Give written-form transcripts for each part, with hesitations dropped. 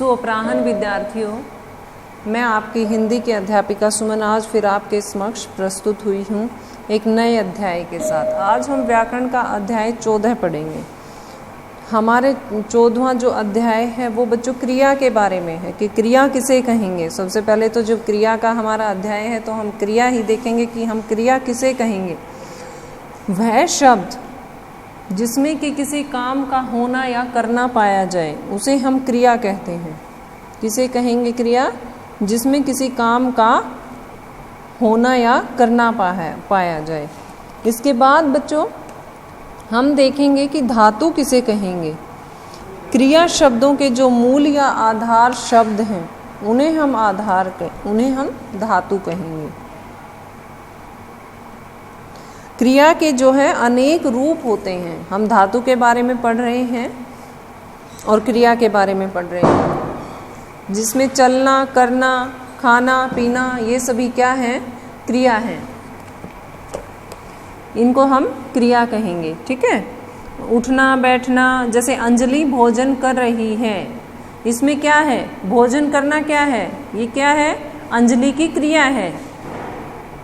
सुअपराह्न विद्यार्थियों, मैं आपकी हिंदी की अध्यापिका सुमन आज फिर आपके समक्ष प्रस्तुत हुई हूँ एक नए अध्याय के साथ। आज हम व्याकरण का अध्याय 14 पढ़ेंगे। हमारे 14वां जो अध्याय है वो बच्चों क्रिया के बारे में है कि क्रिया किसे कहेंगे। सबसे पहले तो जब क्रिया का हमारा अध्याय है तो हम क्रिया ही देखेंगे कि हम क्रिया किसे कहेंगे। वह शब्द जिसमें कि किसी काम का होना या करना पाया जाए उसे हम क्रिया कहते हैं। किसे कहेंगे क्रिया? जिसमें किसी काम का होना या करना पाया जाए। इसके बाद बच्चों हम देखेंगे कि धातु किसे कहेंगे। क्रिया शब्दों के जो मूल या आधार शब्द हैं उन्हें हम धातु कहेंगे। क्रिया के जो है अनेक रूप होते हैं। हम धातु के बारे में पढ़ रहे हैं और क्रिया के बारे में पढ़ रहे हैं, जिसमें चलना, करना, खाना, पीना ये सभी क्या हैं? क्रिया हैं। इनको हम क्रिया कहेंगे। ठीक है। उठना, बैठना, जैसे अंजलि भोजन कर रही है, इसमें क्या है? भोजन करना क्या है? ये क्या है? अंजलि की क्रिया है।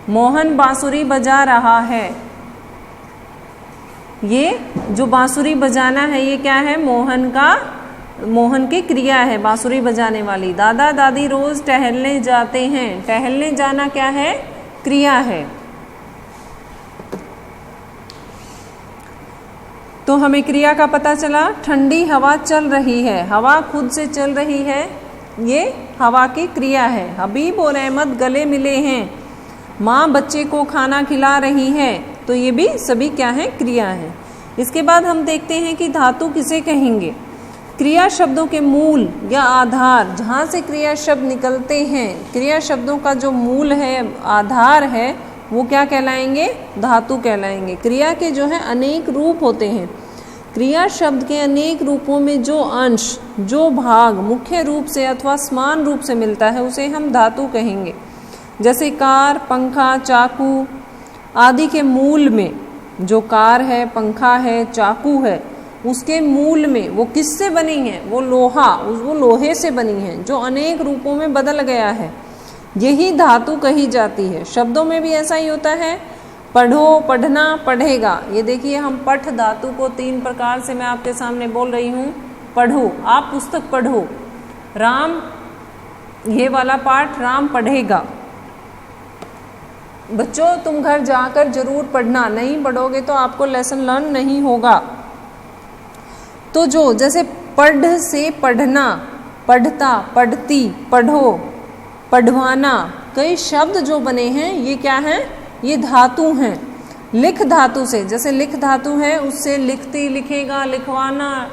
मोहन बांसुरी बजा रहा है, ये जो बांसुरी बजाना है ये क्या है? मोहन की क्रिया है, बांसुरी बजाने वाली। दादा दादी रोज टहलने जाते हैं, टहलने जाना क्या है? क्रिया है। तो हमें क्रिया का पता चला। ठंडी हवा चल रही है, हवा खुद से चल रही है, ये हवा की क्रिया है। हबीब और अहमद गले मिले हैं, माँ बच्चे को खाना खिला रही है, तो ये भी सभी क्या है? क्रिया है। इसके बाद हम देखते हैं कि धातु किसे कहेंगे। क्रिया शब्दों के मूल या आधार, जहाँ से क्रिया शब्द निकलते हैं, क्रिया शब्दों का जो मूल है, आधार है, वो क्या कहलाएंगे? धातु कहलाएंगे। क्रिया के जो है अनेक रूप होते हैं। क्रिया शब्द के अनेक रूपों में जो अंश, जो भाग मुख्य रूप से अथवा समान रूप से मिलता है उसे हम धातु कहेंगे। जैसे कार, पंखा, चाकू आदि के मूल में जो कार है, पंखा है, चाकू है, उसके मूल में वो किससे बनी है? वो लोहे से बनी है, जो अनेक रूपों में बदल गया है, यही धातु कही जाती है। शब्दों में भी ऐसा ही होता है। पढ़ो, पढ़ना, पढ़ेगा। ये देखिए हम पठ धातु को 3 प्रकार से मैं आपके सामने बोल रही हूँ। पढ़ो, आप पुस्तक पढ़ो। राम, ये वाला पाठ राम पढ़ेगा। बच्चों तुम घर जाकर जरूर पढ़ना, नहीं पढ़ोगे तो आपको लेसन लर्न नहीं होगा। तो जो जैसे पढ़ से पढ़ना, पढ़ता, पढ़ती, पढ़ो, पढ़वाना, कई शब्द जो बने हैं ये क्या हैं? ये धातु हैं। लिख धातु से, जैसे लिख धातु है उससे लिखती, लिखेगा, लिखवाना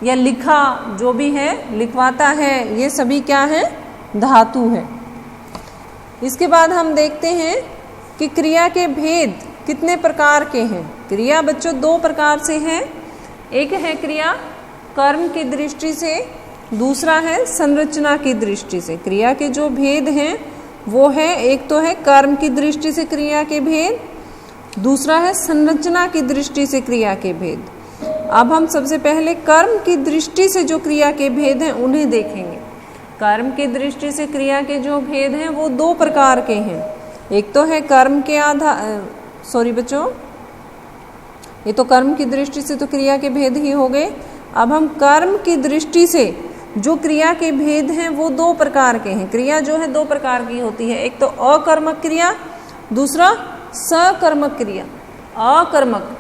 या लिखा, जो भी है लिखवाता है, ये सभी क्या है? धातु है। इसके बाद हम देखते हैं कि क्रिया के भेद कितने प्रकार के हैं। क्रिया बच्चों 2 प्रकार से है। एक है क्रिया कर्म की दृष्टि से, दूसरा है संरचना की दृष्टि से। क्रिया के जो भेद हैं वो है, एक तो है कर्म की दृष्टि से क्रिया के भेद, दूसरा है संरचना की दृष्टि से क्रिया के भेद। अब हम सबसे पहले कर्म की दृष्टि से जो क्रिया के भेद हैं उन्हें देखेंगे। कर्म की दृष्टि से क्रिया के जो भेद हैं वो 2 प्रकार के हैं। एक तो है कर्म के बच्चों, ये तो कर्म की दृष्टि से तो क्रिया के भेद ही हो गए। अब हम कर्म की दृष्टि से जो क्रिया के भेद हैं वो 2 प्रकार के हैं। क्रिया जो है 2 प्रकार की होती है। एक तो अकर्मक क्रिया, दूसरा सकर्मक क्रिया। अकर्मक,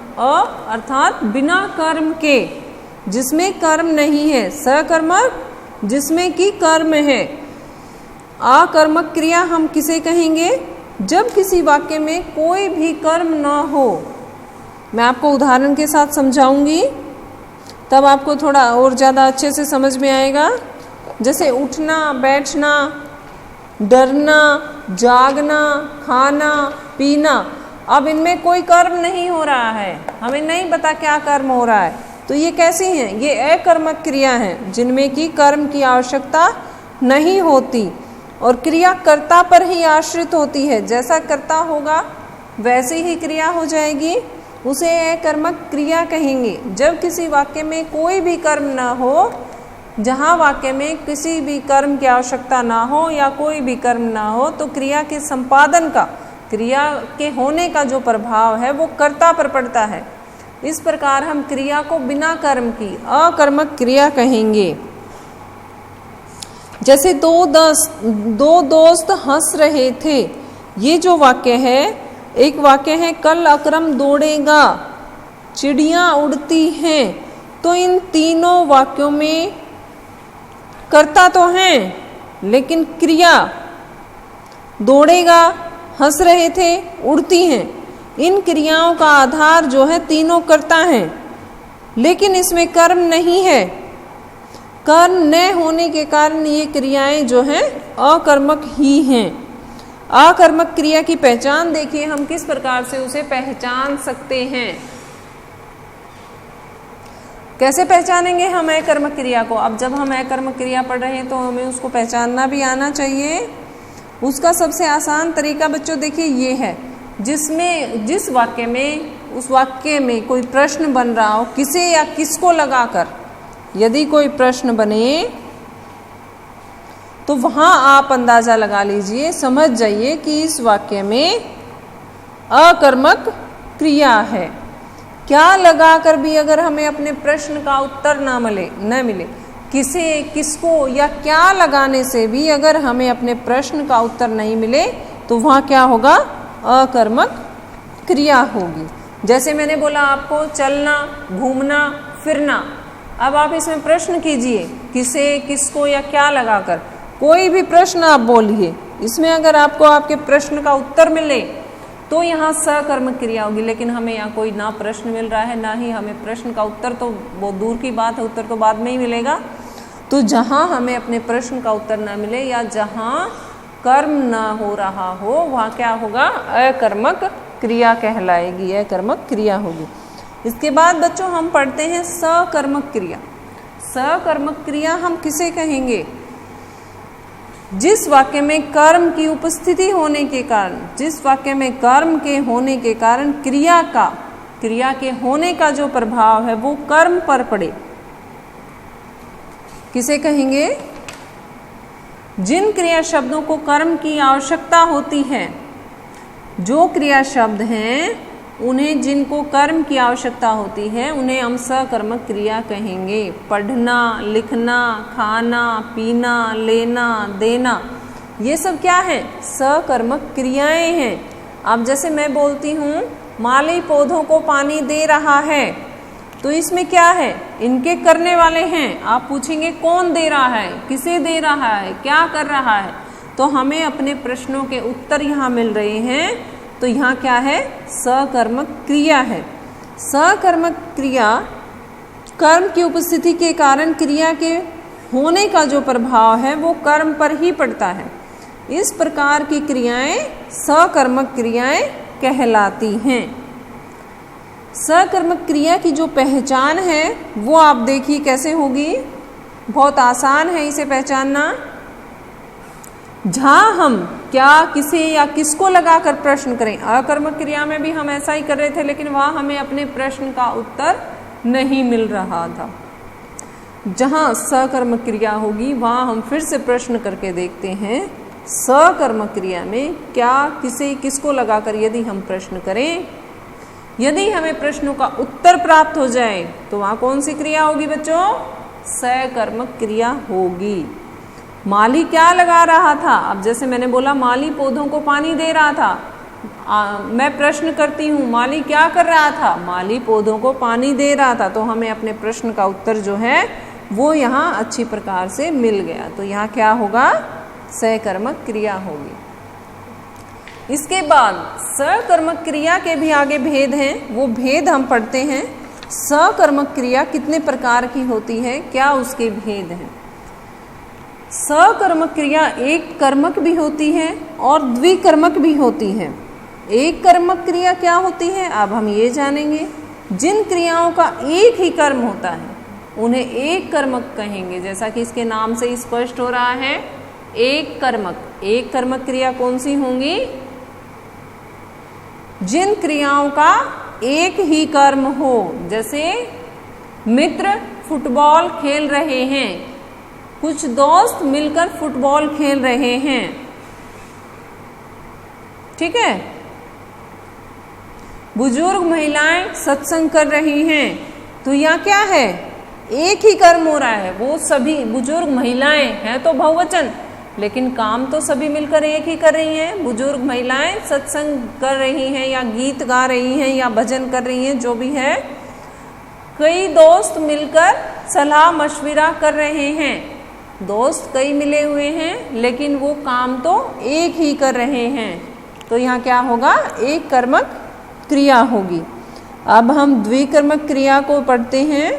अर्थात बिना कर्म के, जिसमें कर्म नहीं है। सकर्मक, जिसमें कि कर्म है। अकर्मक क्रिया हम किसे कहेंगे? जब किसी वाक्य में कोई भी कर्म ना हो। मैं आपको उदाहरण के साथ समझाऊंगी, तब आपको थोड़ा और ज़्यादा अच्छे से समझ में आएगा। जैसे उठना, बैठना, डरना, जागना, खाना, पीना। अब इनमें कोई कर्म नहीं हो रहा है, हमें नहीं पता क्या कर्म हो रहा है, तो ये कैसी हैं? ये अकर्मक क्रिया हैं, जिनमें कि कर्म की आवश्यकता नहीं होती और क्रिया कर्ता पर ही आश्रित होती है। जैसा कर्ता होगा वैसे ही क्रिया हो जाएगी, उसे अकर्मक क्रिया कहेंगे। जब किसी वाक्य में कोई भी कर्म न हो जहाँ वाक्य में किसी भी कर्म की आवश्यकता ना हो या कोई भी कर्म ना हो, तो क्रिया के संपादन का, क्रिया के होने का जो प्रभाव है वो कर्ता पर पड़ता है। इस प्रकार हम क्रिया को बिना कर्म की अकर्मक क्रिया कहेंगे। जैसे दो दोस्त हंस रहे थे, ये जो वाक्य है, एक वाक्य है कल अकरम दौड़ेगा, चिड़ियाँ उड़ती हैं। तो इन तीनों वाक्यों में कर्ता तो हैं, लेकिन क्रिया दौड़ेगा, हंस रहे थे, उड़ती हैं, इन क्रियाओं का आधार जो है तीनों कर्ता हैं, लेकिन इसमें कर्म नहीं है। कर्म न होने के कारण ये क्रियाएं जो हैं अकर्मक ही हैं। अकर्मक क्रिया की पहचान देखिए, हम किस प्रकार से उसे पहचान सकते हैं। कैसे पहचानेंगे हम अकर्मक क्रिया को? अब जब हम अकर्मक क्रिया पढ़ रहे हैं तो हमें उसको पहचानना भी आना चाहिए। उसका सबसे आसान तरीका बच्चों देखिए ये है, जिस वाक्य में, उस वाक्य में कोई प्रश्न बन रहा हो, किसे या किसको लगाकर यदि कोई प्रश्न बने तो वहां आप अंदाजा लगा लीजिए, समझ जाइए कि इस वाक्य में अकर्मक क्रिया है। क्या लगाकर भी अगर हमें अपने प्रश्न का उत्तर न मिले, किसे, किसको या क्या लगाने से भी अगर हमें अपने प्रश्न का उत्तर नहीं मिले, तो वहाँ क्या होगा? अकर्मक क्रिया होगी। जैसे मैंने बोला आपको चलना, घूमना, फिरना। अब आप इसमें प्रश्न कीजिए, किसे, किसको या क्या लगाकर कोई भी प्रश्न आप बोलिए। इसमें अगर आपको आपके प्रश्न का उत्तर मिले तो यहाँ सकर्मक क्रिया होगी, लेकिन हमें यहाँ कोई ना प्रश्न मिल रहा है ना ही हमें प्रश्न का उत्तर, तो वो दूर की बात है, उत्तर तो बाद में ही मिलेगा। तो जहाँ हमें अपने प्रश्न का उत्तर ना मिले या जहाँ कर्म ना हो रहा हो, वहाँ क्या होगा? अकर्मक क्रिया कहलाएगी, अकर्मक क्रिया होगी। इसके बाद बच्चों हम पढ़ते हैं सकर्मक क्रिया। सकर्मक क्रिया हम किसे कहेंगे? जिस वाक्य में कर्म की उपस्थिति होने के कारण, जिस वाक्य में कर्म के होने के कारण क्रिया के होने का जो प्रभाव है वो कर्म पर पड़े, किसे कहेंगे? जिन क्रिया शब्दों को कर्म की आवश्यकता होती है, जो क्रिया शब्द हैं उन्हें, जिनको कर्म की आवश्यकता होती है, उन्हें हम सकर्मक क्रिया कहेंगे। पढ़ना, लिखना, खाना, पीना, लेना, देना, ये सब क्या है? सकर्मक क्रियाएं हैं। अब जैसे मैं बोलती हूँ माली पौधों को पानी दे रहा है, तो इसमें क्या है? इनके करने वाले हैं। आप पूछेंगे कौन दे रहा है, किसे दे रहा है, क्या कर रहा है, तो हमें अपने प्रश्नों के उत्तर यहाँ मिल रहे हैं। तो यहाँ क्या है? सकर्मक क्रिया है। सकर्मक क्रिया कर्म की उपस्थिति के कारण क्रिया के होने का जो प्रभाव है वो कर्म पर ही पड़ता है। इस प्रकार की क्रियाएं सकर्मक क्रियाएं कहलाती हैं। सकर्मक क्रिया की जो पहचान है वो आप देखिए कैसे होगी। बहुत आसान है इसे पहचानना। जहाँ हम क्या, किसे या किसको लगाकर प्रश्न करें, अकर्मक क्रिया में भी हम ऐसा ही कर रहे थे, लेकिन वहाँ हमें अपने प्रश्न का उत्तर नहीं मिल रहा था। जहाँ सकर्मक क्रिया होगी वहाँ हम फिर से प्रश्न करके देखते हैं। सकर्मक क्रिया में क्या, किसे, किसको लगाकर यदि हम प्रश्न करें, यदि हमें प्रश्नों का उत्तर प्राप्त हो जाए तो वहाँ कौन सी क्रिया होगी बच्चों? सकर्मक क्रिया होगी। माली क्या लगा रहा था? अब जैसे मैंने बोला माली पौधों को पानी दे रहा था, मैं प्रश्न करती हूँ माली क्या कर रहा था? माली पौधों को पानी दे रहा था। तो हमें अपने प्रश्न का उत्तर जो है वो यहाँ अच्छी प्रकार से मिल गया। तो यहाँ क्या होगा? सकर्मक क्रिया होगी। इसके बाद सकर्मक क्रिया के भी आगे भेद हैं, वो भेद हम पढ़ते हैं। सकर्मक क्रिया कितने प्रकार की होती है, क्या उसके भेद हैं? सकर्मक क्रिया एक कर्मक भी होती है और द्विकर्मक भी होती है। एक कर्मक क्रिया क्या होती है, अब हम ये जानेंगे। जिन क्रियाओं का एक ही कर्म होता है उन्हें एक कर्मक कहेंगे, जैसा कि इसके नाम से स्पष्ट हो रहा है। एक कर्मक, एक कर्मक क्रिया कौन सी होंगी? जिन क्रियाओं का एक ही कर्म हो, जैसे मित्र फुटबॉल खेल रहे हैं, कुछ दोस्त मिलकर फुटबॉल खेल रहे हैं। ठीक है। बुजुर्ग महिलाएं सत्संग कर रही हैं। तो यहाँ क्या है, एक ही कर्म हो रहा है, वो सभी बुजुर्ग महिलाएं हैं तो बहुवचन, लेकिन काम तो सभी मिलकर एक ही कर रही हैं। बुजुर्ग महिलाएं सत्संग कर रही हैं या गीत गा रही हैं या भजन कर रही हैं, जो भी है। कई दोस्त मिलकर सलाह मशविरा कर रहे हैं। दोस्त कई मिले हुए हैं, लेकिन वो काम तो एक ही कर रहे हैं। तो यहाँ क्या होगा, एक कर्मक क्रिया होगी। अब हम द्विकर्मक क्रिया को पढ़ते हैं।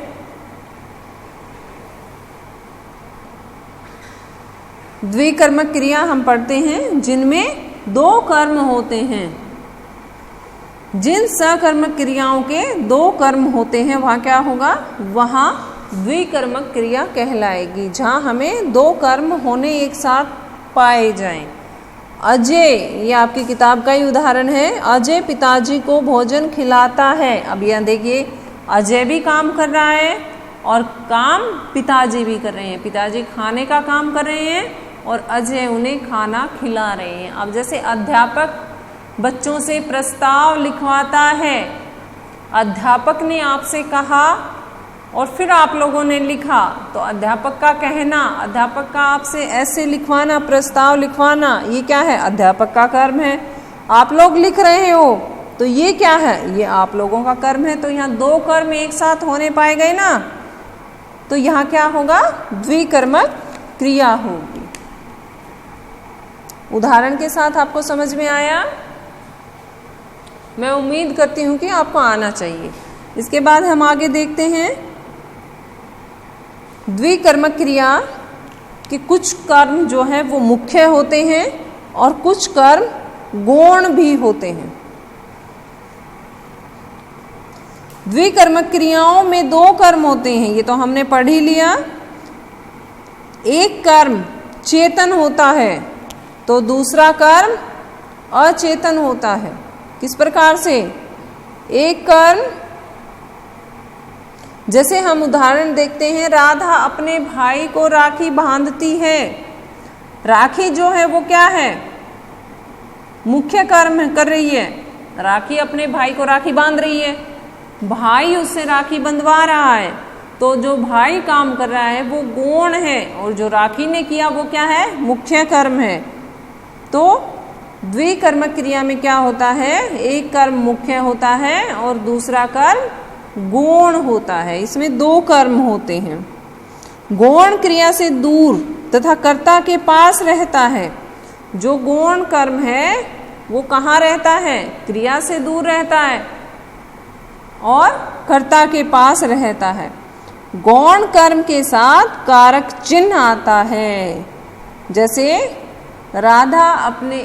द्विकर्मक क्रिया हम पढ़ते हैं जिनमें दो कर्म होते हैं। जिन सकर्मक क्रियाओं के दो कर्म होते हैं वहाँ क्या होगा, वहाँ द्विकर्मक क्रिया कहलाएगी, जहाँ हमें दो कर्म होने एक साथ पाए जाएं। अजय, ये आपकी किताब का ही उदाहरण है। अजय पिताजी को भोजन खिलाता है। अब यहाँ देखिए, अजय भी काम कर रहा है और काम पिताजी भी कर रहे हैं। पिताजी खाने का काम कर रहे हैं और अजय उन्हें खाना खिला रहे हैं। अब जैसे अध्यापक बच्चों से प्रस्ताव लिखवाता है, अध्यापक ने आपसे कहा और फिर आप लोगों ने लिखा, तो अध्यापक का कहना, अध्यापक का आपसे ऐसे लिखवाना, प्रस्ताव लिखवाना, ये क्या है, अध्यापक का कर्म है। आप लोग लिख रहे हो तो ये क्या है, ये आप लोगों का कर्म है। तो यहाँ दो कर्म एक साथ होने पाए गए ना, तो यहाँ क्या होगा, द्विकर्मक क्रिया होगी। उदाहरण के साथ आपको समझ में आया? मैं उम्मीद करती हूँ कि आपको आना चाहिए। इसके बाद हम आगे देखते हैं द्विकर्मक क्रिया के कुछ कर्म जो है वो मुख्य होते हैं और कुछ कर्म गौण भी होते हैं। द्विकर्मक क्रियाओं में दो कर्म होते हैं, ये तो हमने पढ़ ही लिया। एक कर्म चेतन होता है तो दूसरा कर्म अचेतन होता है। किस प्रकार से? एक कर्म, जैसे हम उदाहरण देखते हैं, राधा अपने भाई को राखी बांधती है। राखी जो है वो क्या है, मुख्य कर्म कर रही है। राखी अपने भाई को राखी बांध रही है, भाई उससे राखी बंधवा रहा है, तो जो भाई काम कर रहा है वो गौण है और जो राखी ने किया वो क्या है, मुख्य कर्म है। तो द्विकर्मक क्रिया में क्या होता है, एक कर्म मुख्य होता है और दूसरा कर्म गौण होता है। इसमें दो कर्म होते हैं। गौण क्रिया से दूर तथा कर्ता के पास रहता है। जो गौण कर्म है वो कहाँ रहता है, क्रिया से दूर रहता है और कर्ता के पास रहता है। गौण कर्म के साथ कारक चिन्ह आता है। जैसे राधा अपने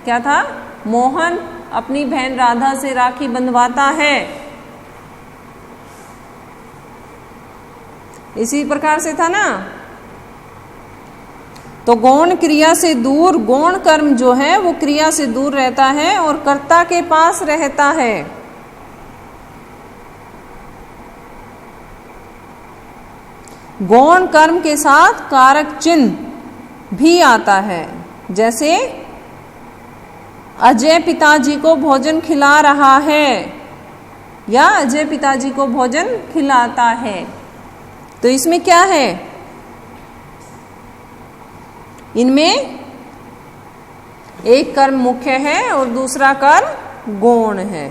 क्या था, मोहन अपनी बहन राधा से राखी बंधवाता है, इसी प्रकार से था ना। तो गौण क्रिया से दूर, गौण कर्म जो है वो क्रिया से दूर रहता है और कर्ता के पास रहता है। गौण कर्म के साथ कारक चिन्ह भी आता है। जैसे अजय पिताजी को भोजन खिला रहा है या अजय पिताजी को भोजन खिलाता है। तो इसमें क्या है, इनमें एक कर्म मुख्य है और दूसरा कर्म गौण है।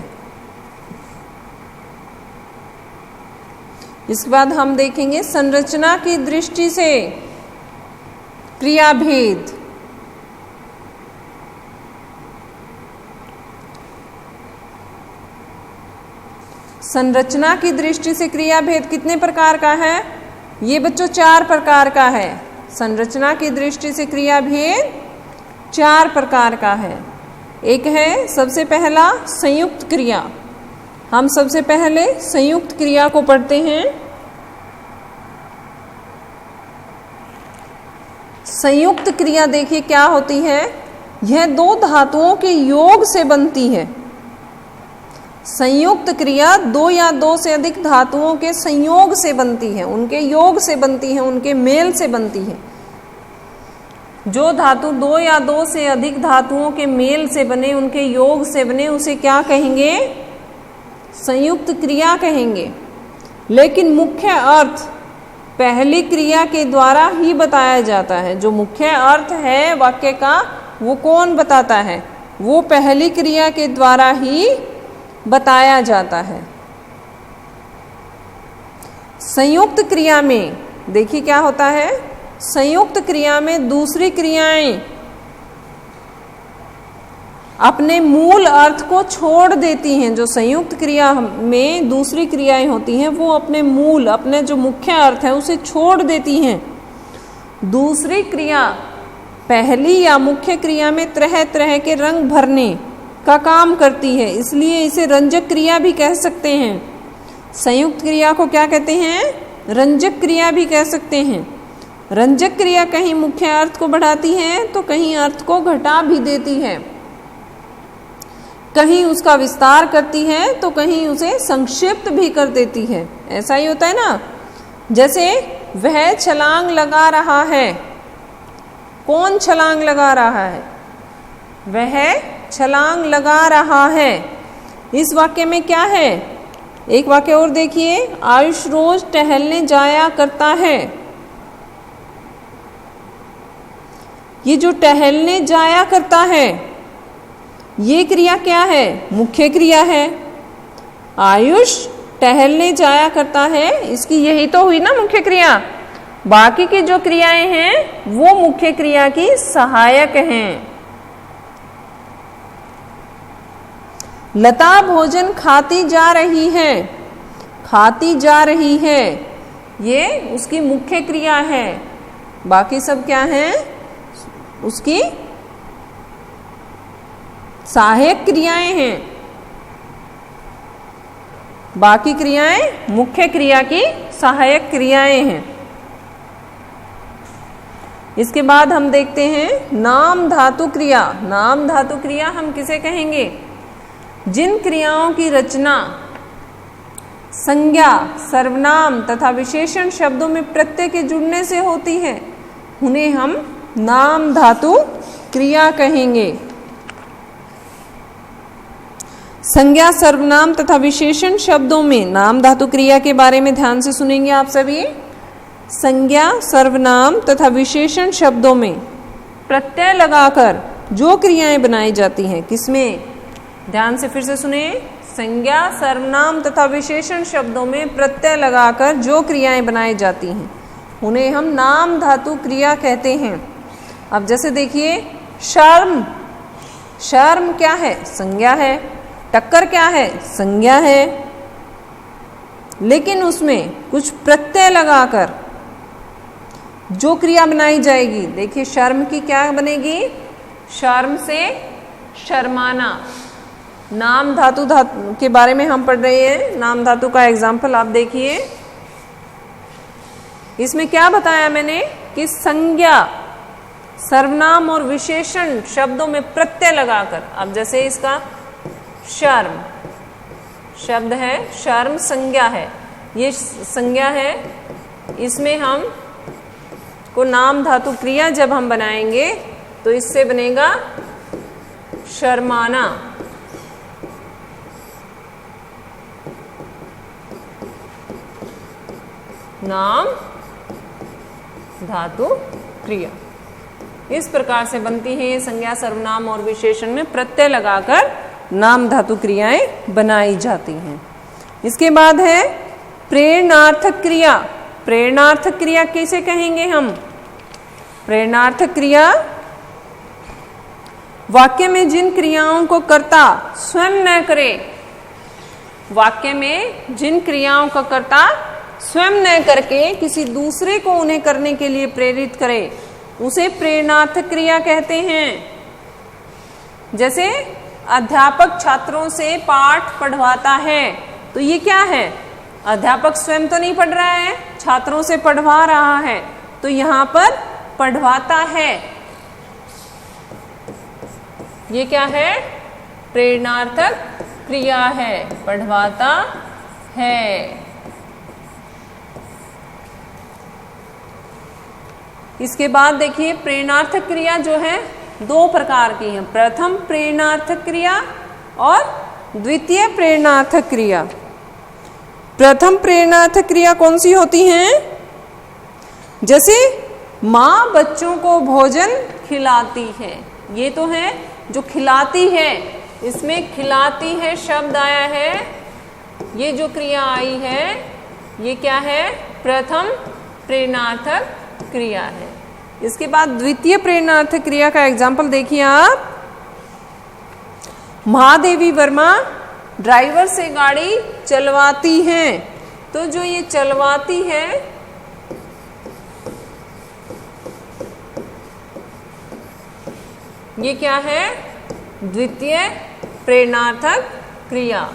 इसके बाद हम देखेंगे संरचना की दृष्टि से क्रियाभेद। संरचना की दृष्टि से क्रियाभेद कितने प्रकार का है, ये बच्चों 4 प्रकार का है। संरचना की दृष्टि से क्रियाभेद 4 प्रकार का है। एक है सबसे पहला संयुक्त क्रिया। हम सबसे पहले संयुक्त क्रिया को पढ़ते हैं। संयुक्त क्रिया देखिए क्या होती है, यह दो धातुओं के योग से बनती है। संयुक्त क्रिया दो या दो से अधिक धातुओं के संयोग से बनती है, उनके योग से बनती है, उनके मेल से बनती है। जो धातु दो या दो से अधिक धातुओं के मेल से बने, उनके योग से बने, उसे क्या कहेंगे? संयुक्त क्रिया कहेंगे। लेकिन मुख्य अर्थ पहली क्रिया के द्वारा ही बताया जाता है। जो मुख्य अर्थ है वाक्य का वो कौन बताता है? वो पहली क्रिया के द्वारा ही बताया जाता है। संयुक्त क्रिया में देखिए क्या होता है, संयुक्त क्रिया में दूसरी क्रियाएं अपने मूल अर्थ को छोड़ देती हैं। जो संयुक्त क्रिया में दूसरी क्रियाएं होती हैं वो अपने मूल, अपने जो मुख्य अर्थ है उसे छोड़ देती हैं। दूसरी क्रिया पहली या मुख्य क्रिया में तरह तरह के रंग भरने का काम करती है, इसलिए इसे रंजक क्रिया भी कह सकते हैं। संयुक्त क्रिया को क्या कहते हैं? रंजक क्रिया भी कह सकते हैं। रंजक क्रिया कहीं मुख्य अर्थ को बढ़ाती है तो कहीं अर्थ को घटा भी देती है, कहीं उसका विस्तार करती है तो कहीं उसे संक्षिप्त भी कर देती है। ऐसा ही होता है ना। जैसे वह छलांग लगा रहा है। कौन छलांग लगा रहा है? वह छलांग लगा रहा है। इस वाक्य में क्या है? एक वाक्य और देखिए, आयुष रोज टहलने जाया करता है। ये जो टहलने जाया करता है ये क्रिया क्या है? मुख्य क्रिया है। आयुष टहलने जाया करता है, इसकी यही तो हुई ना मुख्य क्रिया। बाकी की जो क्रियाएं हैं वो मुख्य क्रिया की सहायक हैं। लता भोजन खाती जा रही है। खाती जा रही है ये उसकी मुख्य क्रिया है। बाकी सब क्या है? उसकी सहायक क्रियाएं हैं। बाकी क्रियाएं मुख्य क्रिया की सहायक क्रियाएं हैं। इसके बाद हम देखते हैं नाम धातु क्रिया। नाम धातु क्रिया हम किसे कहेंगे? जिन क्रियाओं की रचना संज्ञा, सर्वनाम तथा विशेषण शब्दों में प्रत्यय के जुड़ने से होती है उन्हें हम नाम धातु क्रिया कहेंगे। संज्ञा, सर्वनाम तथा विशेषण शब्दों में नाम धातु क्रिया के बारे में ध्यान से सुनेंगे आप सभी। संज्ञा, सर्वनाम तथा विशेषण शब्दों में प्रत्यय लगाकर जो क्रियाएं बनाई जाती हैं, किसमें? ध्यान से फिर से सुने। संज्ञा, सर्वनाम तथा विशेषण शब्दों में प्रत्यय लगाकर जो क्रियाएं बनाई जाती हैं उन्हें हम नाम धातु क्रिया कहते हैं। अब जैसे देखिए, शर्म। शर्म क्या है? संज्ञा है। टक्कर क्या है? संज्ञा है। लेकिन उसमें कुछ प्रत्यय लगाकर जो क्रिया बनाई जाएगी, देखिए शर्म की क्या बनेगी? शर्म से शर्माना। नाम धातु के बारे में हम पढ़ रहे हैं। नाम धातु का एग्जाम्पल आप देखिए। इसमें क्या बताया मैंने कि संज्ञा, सर्वनाम और विशेषण शब्दों में प्रत्यय लगाकर। अब जैसे इसका शर्म शब्द है, शर्म संज्ञा है, ये संज्ञा है। इसमें हम को नाम धातु क्रिया जब हम बनाएंगे तो इससे बनेगा शर्माना। नाम धातु क्रिया इस प्रकार से बनती है। ये संज्ञा, सर्वनाम और विशेषण में प्रत्यय लगाकर नाम धातु क्रियाएं बनाई जाती हैं। इसके बाद है प्रेरणार्थक क्रिया। प्रेरणार्थक क्रिया कैसे कहेंगे हम? प्रेरणार्थक क्रिया वाक्य में जिन क्रियाओं को कर्ता स्वयं न करे, वाक्य में जिन क्रियाओं का कर्ता स्वयं न करके किसी दूसरे को उन्हें करने के लिए प्रेरित करे, उसे प्रेरणार्थक क्रिया कहते हैं। जैसे अध्यापक छात्रों से पाठ पढ़वाता है, तो ये क्या है? अध्यापक स्वयं तो नहीं पढ़ रहा है, छात्रों से पढ़वा रहा है, तो यहां पर पढ़वाता है। ये क्या है? प्रेरणार्थक क्रिया है, पढ़वाता है। इसके बाद देखिए प्रेरणार्थक क्रिया जो है दो प्रकार की है, प्रथम प्रेरणार्थक क्रिया और द्वितीय प्रेरणार्थक क्रिया। प्रथम प्रेरणार्थक क्रिया कौन सी होती हैं? जैसे माँ बच्चों को भोजन खिलाती है, ये तो है जो खिलाती है, इसमें खिलाती है शब्द आया है, ये जो क्रिया आई है ये क्या है? प्रथम प्रेरणार्थक क्रिया है। इसके बाद द्वितीय प्रेरणार्थक क्रिया का एग्जाम्पल देखिए आप। महादेवी वर्मा ड्राइवर से गाड़ी चलवाती हैं, तो जो ये चलवाती है ये क्या है? द्वितीय प्रेरणार्थक क्रिया।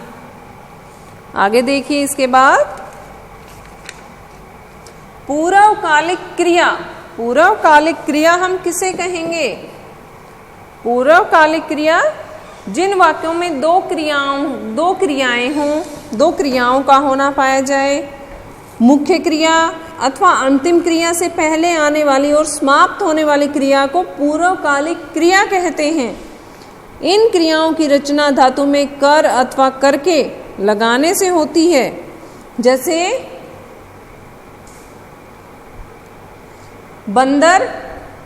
आगे देखिए इसके बाद पूर्वकालिक क्रिया। पूर्वकालिक क्रिया हम किसे कहेंगे? पूर्वकालिक क्रिया जिन वाक्यों में दो क्रियाएं हों, दो क्रियाओं का होना पाया जाए, मुख्य क्रिया अथवा अंतिम क्रिया से पहले आने वाली और समाप्त होने वाली क्रिया को पूर्वकालिक क्रिया कहते हैं। इन क्रियाओं की रचना धातु में कर अथवा करके लगाने से होती है। जैसे बंदर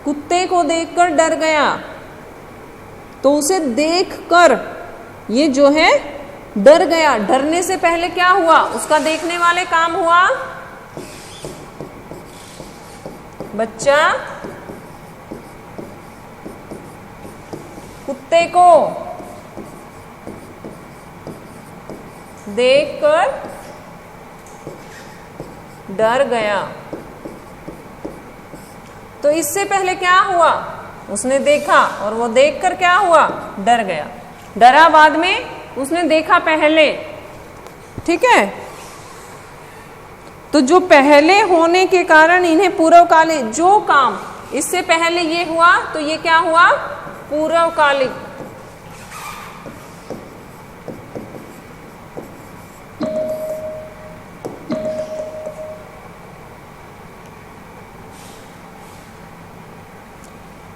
कुत्ते को देखकर डर गया, तो उसे देखकर ये जो है डर गया। डरने से पहले क्या हुआ? उसका देखने वाले काम हुआ बच्चा कुत्ते को देखकर डर गया। तो इससे पहले क्या हुआ? उसने देखा और वो देखकर क्या हुआ? डर गया। डरा बाद में, उसने देखा पहले। ठीक है, तो जो पहले होने के कारण इन्हें पूर्वकालिक, जो काम इससे पहले ये हुआ तो ये क्या हुआ? पूर्वकालिक।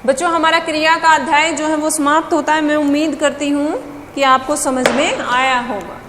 बच्चों हमारा क्रिया का अध्याय जो है वो समाप्त होता है। मैं उम्मीद करती हूँ कि आपको समझ में आया होगा।